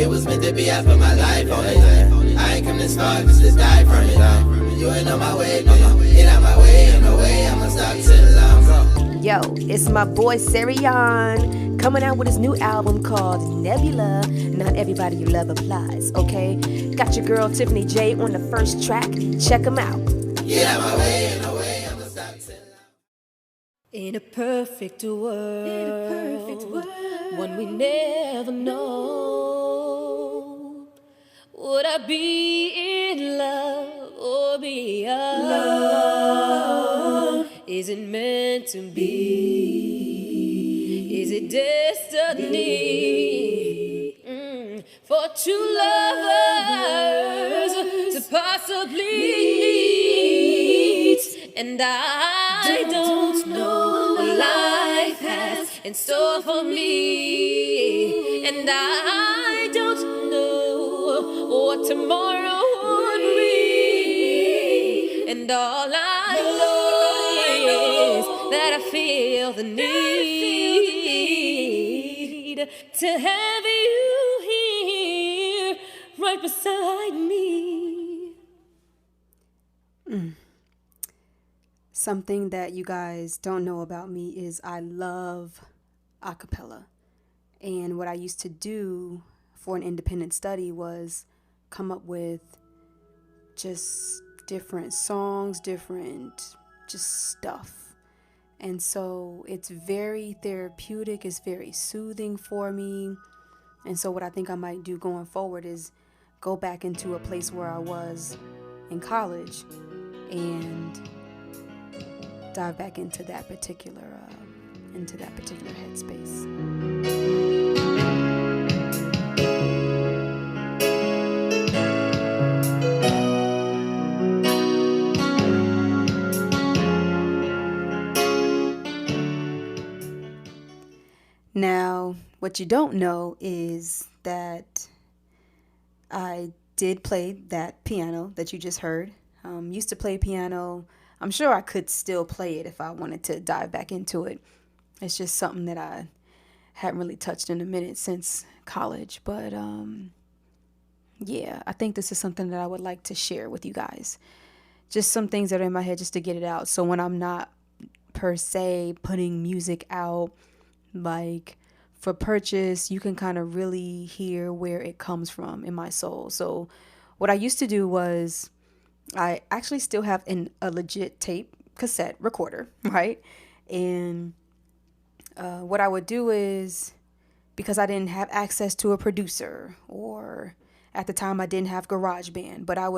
It was meant to be, I put my life on it. I ain't come this far just to die from it. You ain't on my way, nigga. Get out my way, on the way, I'ma stop till I'm. Yo, it's my boy Serion, coming out with his new album called Nebula. Not everybody you love applies, okay? Got your girl Tiffany J on the first track. Check him out. Get out my way, on the way, I'ma stop till I'm. In a perfect world, one we never know, would I be in love or be alone? Is it meant to be? Is it destiny? For two lovers to possibly meet, and I don't know what life has in store for me, and I don't know what tomorrow would be, and all I know is that I feel the need to have you here right beside me. Something that you guys don't know about me is I love acapella. And what I used to do for an independent study was come up with just different songs, different just stuff. And so it's very therapeutic, it's very soothing for me. And so what I think I might do going forward is go back into a place where I was in college and dive back into that particular headspace. Now, what you don't know is that I did play that piano that you just heard. Used to play piano. I'm sure I could still play it if I wanted to dive back into it. It's just something that I hadn't really touched in a minute since college. But yeah, I think this is something that I would like to share with you guys. Just some things that are in my head just to get it out. So when I'm not per se putting music out like for purchase, you can kind of really hear where it comes from in my soul. So what I used to do was I actually still have a legit tape cassette recorder, right? And what I would do is, because I didn't have access to a producer, or at the time I didn't have GarageBand, but I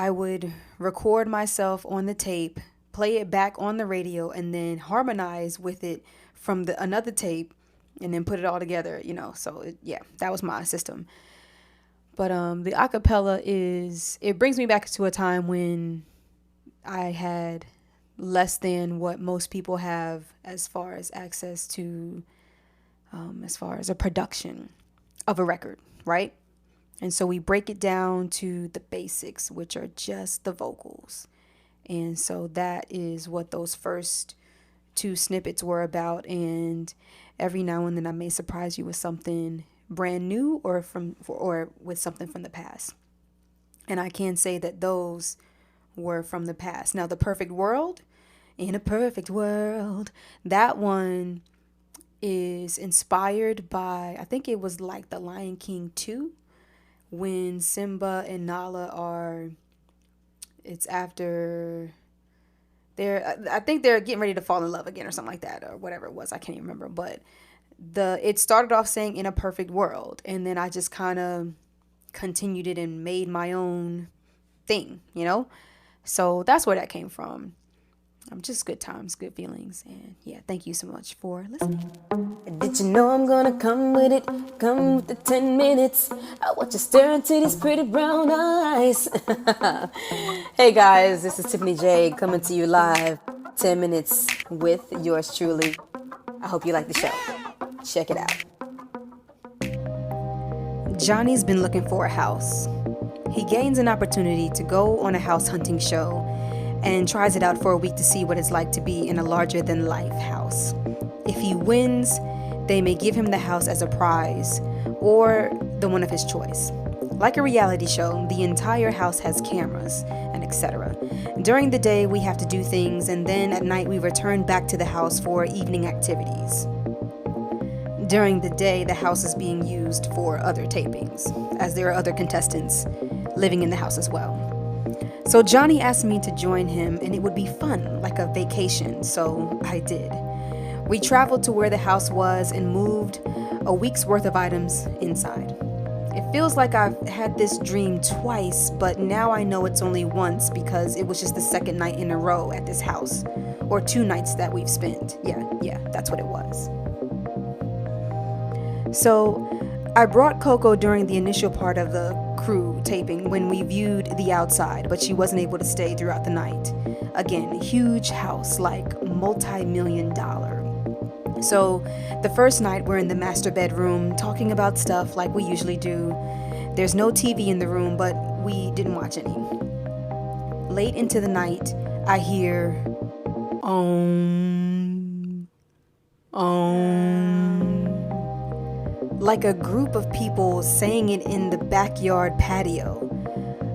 would record myself on the tape, play it back on the radio, and then harmonize with it from another tape, and then put it all together, So that was my system. But the acapella it brings me back to a time when I had less than what most people have as far as access to, as far as a production of a record, right? And so we break it down to the basics, which are just the vocals. And so that is what those first two snippets were about. And every now and then I may surprise you with something brand new or with something from the past. And I can say that those were from the past. Now, the perfect world, in a perfect world, that one is inspired by, I think it was like the Lion King 2, when Simba and Nala it's after I think they're getting ready to fall in love again or something like that, or whatever it was. I can't even remember, but it started off saying in a perfect world, and then I just kind of continued it and made my own thing, so that's where that came from. Just good times, good feelings, and yeah, thank you so much for listening. Did you know I'm gonna come with it? Come with the 10 minutes. I want you staring into these pretty brown eyes. Hey guys, this is Tiffany J coming to you live, 10 minutes with yours truly. I hope you like the show. Check it out. Johnny's been looking for a house. He gains an opportunity to go on a house hunting show and tries it out for a week to see what it's like to be in a larger-than-life house. If he wins, they may give him the house as a prize, or the one of his choice. Like a reality show, the entire house has cameras and etc. During the day, we have to do things, and then at night, we return back to the house for evening activities. During the day, the house is being used for other tapings, as there are other contestants living in the house as well. So Johnny asked me to join him, and it would be fun, like a vacation, so I did. We traveled to where the house was and moved a week's worth of items inside. It feels like I've had this dream twice, but now I know it's only once because it was just the second night in a row at this house, or 2 nights that we've spent. Yeah, that's what it was. So I brought Coco during the initial part of the crew taping when we viewed the outside, but she wasn't able to stay throughout the night. Again, huge house, like multi-million-dollar. So the first night we're in the master bedroom talking about stuff like we usually do. There's no TV in the room, but we didn't watch any. Late into the night, I hear like a group of people saying it in the backyard patio.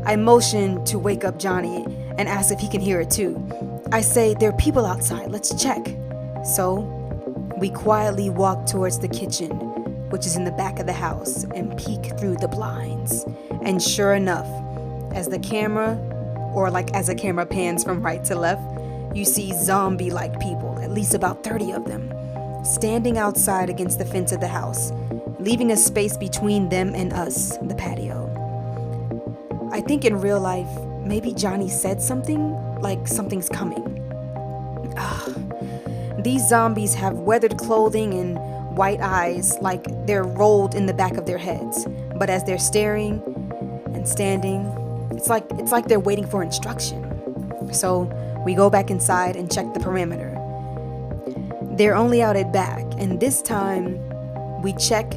I motion to wake up Johnny and ask if he can hear it too. I say, there are people outside, let's check. So we quietly walk towards the kitchen, which is in the back of the house, and peek through the blinds. And sure enough, as a camera pans from right to left, you see zombie-like people, at least about 30 of them, standing outside against the fence of the house, leaving a space between them and us, the patio. I think in real life, maybe Johnny said something, like something's coming. These zombies have weathered clothing and white eyes, like they're rolled in the back of their heads. But as they're staring and standing, it's like they're waiting for instruction. So we go back inside and check the perimeter. They're only out at back, and this time we check,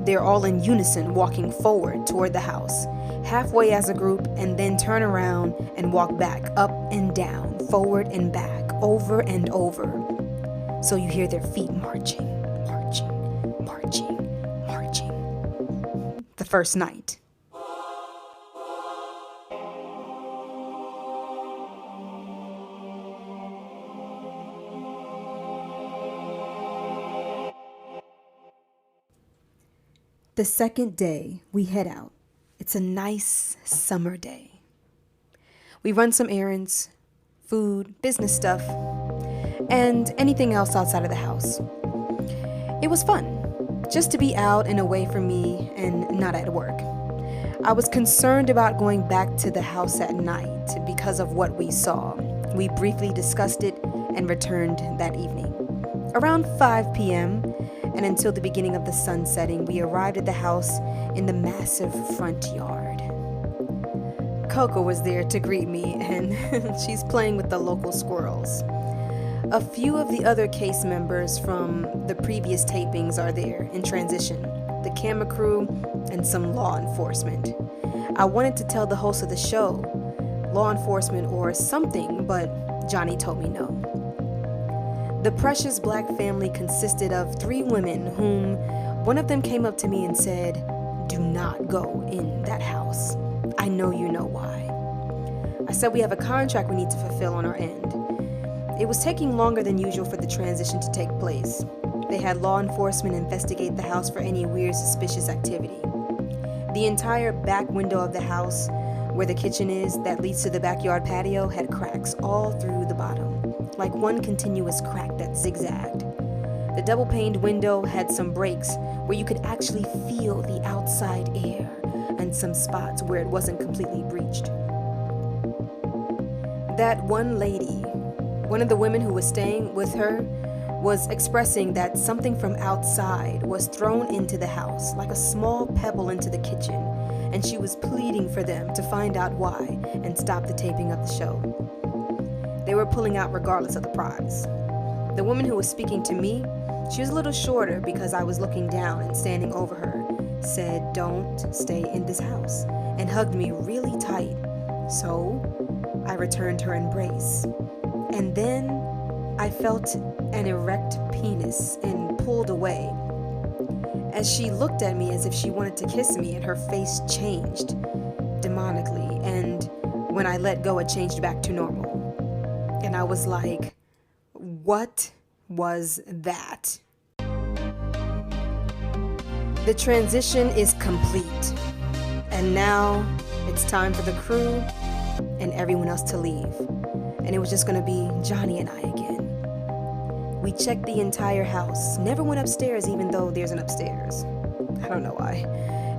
they're all in unison walking forward toward the house, halfway as a group, and then turn around and walk back, up and down, forward and back, over and over. So you hear their feet marching. The first night. The second day, we head out. It's a nice summer day. We run some errands, food, business stuff, and anything else outside of the house. It was fun, just to be out and away from me and not at work. I was concerned about going back to the house at night because of what we saw. We briefly discussed it and returned that evening. Around 5 p.m., and until the beginning of the sun setting, we arrived at the house in the massive front yard. Coco was there to greet me, and she's playing with the local squirrels. A few of the other case members from the previous tapings are there in transition, the camera crew, and some law enforcement. I wanted to tell the host of the show, law enforcement or something, but Johnny told me no. The precious black family consisted of 3 women whom one of them came up to me and said, "Do not go in that house. I know you know why." I said we have a contract we need to fulfill on our end. It was taking longer than usual for the transition to take place. They had law enforcement investigate the house for any weird, suspicious activity. The entire back window of the house, where the kitchen is, that leads to the backyard patio, had cracks all through the bottom, like one continuous crack that zigzagged. The double-paned window had some breaks where you could actually feel the outside air, and some spots where it wasn't completely breached. That one lady, one of the women who was staying with her, was expressing that something from outside was thrown into the house, like a small pebble into the kitchen, and she was pleading for them to find out why and stop the taping of the show. They were pulling out regardless of the prize. The woman who was speaking to me, she was a little shorter because I was looking down and standing over her, said, "Don't stay in this house," and hugged me really tight. So I returned her embrace. And then I felt an erect penis and pulled away. as she looked at me as if she wanted to kiss me, and her face changed demonically. And when I let go, it changed back to normal. And I was like, what was that? The transition is complete. And now it's time for the crew and everyone else to leave. And it was just gonna be Johnny and I again. We checked the entire house. Never went upstairs, even though there's an upstairs. I don't know why.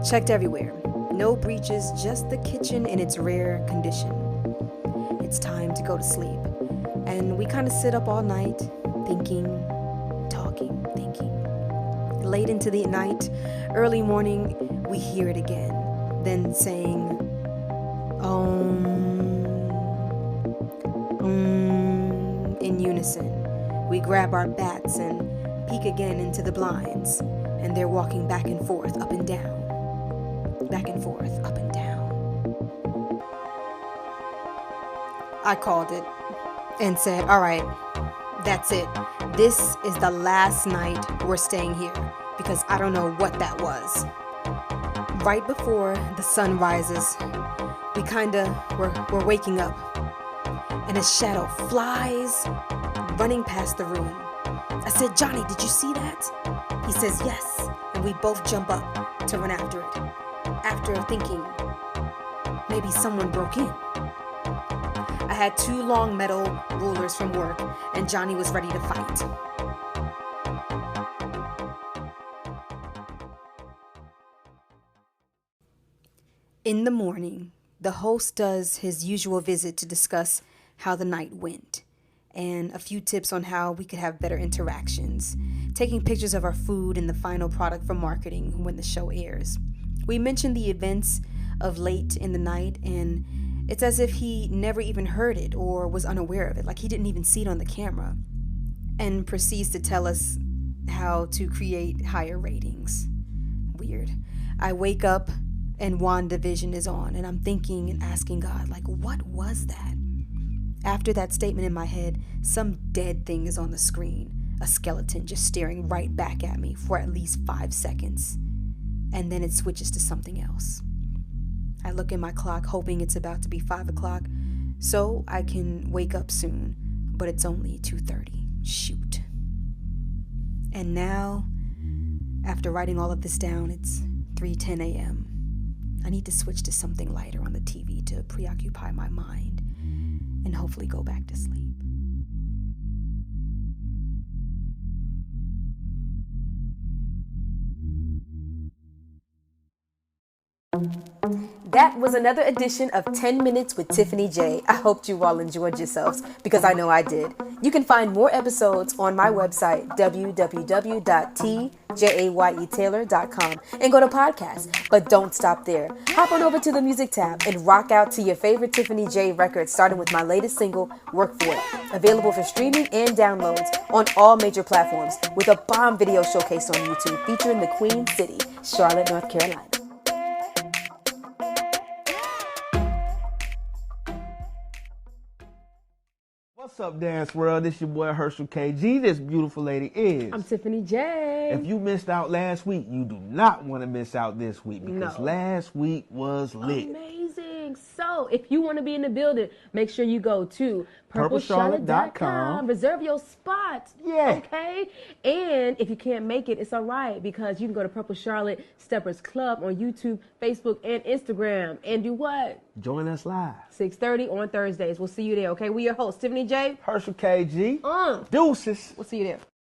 Checked everywhere. No breaches, just the kitchen in its rare condition. It's time to go to sleep. And we kind of sit up all night, thinking, talking, thinking. Late into the night, early morning, we hear it again. Then saying, in unison. We grab our bats and peek again into the blinds, and they're walking back and forth, up and down. Back and forth, up and down. I called it and said, all right, that's it. This is the last night we're staying here, because I don't know what that was. Right before the sun rises, we we're waking up, and a shadow flies running past the room. I said, Johnny, did you see that? He says, yes. And we both jump up to run after it, after thinking maybe someone broke in. I had 2 long metal rulers from work, and Johnny was ready to fight. In the morning, the host does his usual visit to discuss how the night went, and a few tips on how we could have better interactions, taking pictures of our food and the final product for marketing when the show airs. We mentioned the events of late in the night, and it's as if he never even heard it or was unaware of it, like he didn't even see it on the camera, and proceeds to tell us how to create higher ratings. Weird. I wake up and WandaVision is on, and I'm thinking and asking God, like, what was that? After that statement in my head, some dead thing is on the screen, a skeleton just staring right back at me for at least 5 seconds, and then it switches to something else. I look at my clock, hoping it's about to be 5 o'clock, so I can wake up soon, but it's only 2:30. Shoot. And now, after writing all of this down, it's 3:10 a.m. I need to switch to something lighter on the TV to preoccupy my mind and hopefully go back to sleep. That was another edition of 10 Minutes with Tiffany J. I hope you all enjoyed yourselves, because I know I did. You can find more episodes on my website, www.tjayetaylor.com, and go to podcasts. But don't stop there. Hop on over to the music tab and rock out to your favorite Tiffany J records, starting with my latest single, Work For It. Available for streaming and downloads on all major platforms, with a bomb video showcase on YouTube featuring the Queen City, Charlotte, North Carolina. What's up, Dance World? This your boy Herschel KG. This beautiful lady is. I'm Tiffany J. If you missed out last week, you do not want to miss out this week, because last week was lit. Amazing. So if you want to be in the building, make sure you go to purplecharlotte.com. Reserve your spot. Yeah. Okay? And if you can't make it, it's all right, because you can go to Purple Charlotte Steppers Club on YouTube, Facebook, and Instagram. And do what? Join us live. 6:30 on Thursdays. We'll see you there, okay? We your hosts, Tiffany J. Herschel KG. Uh. Deuces. We'll see you there.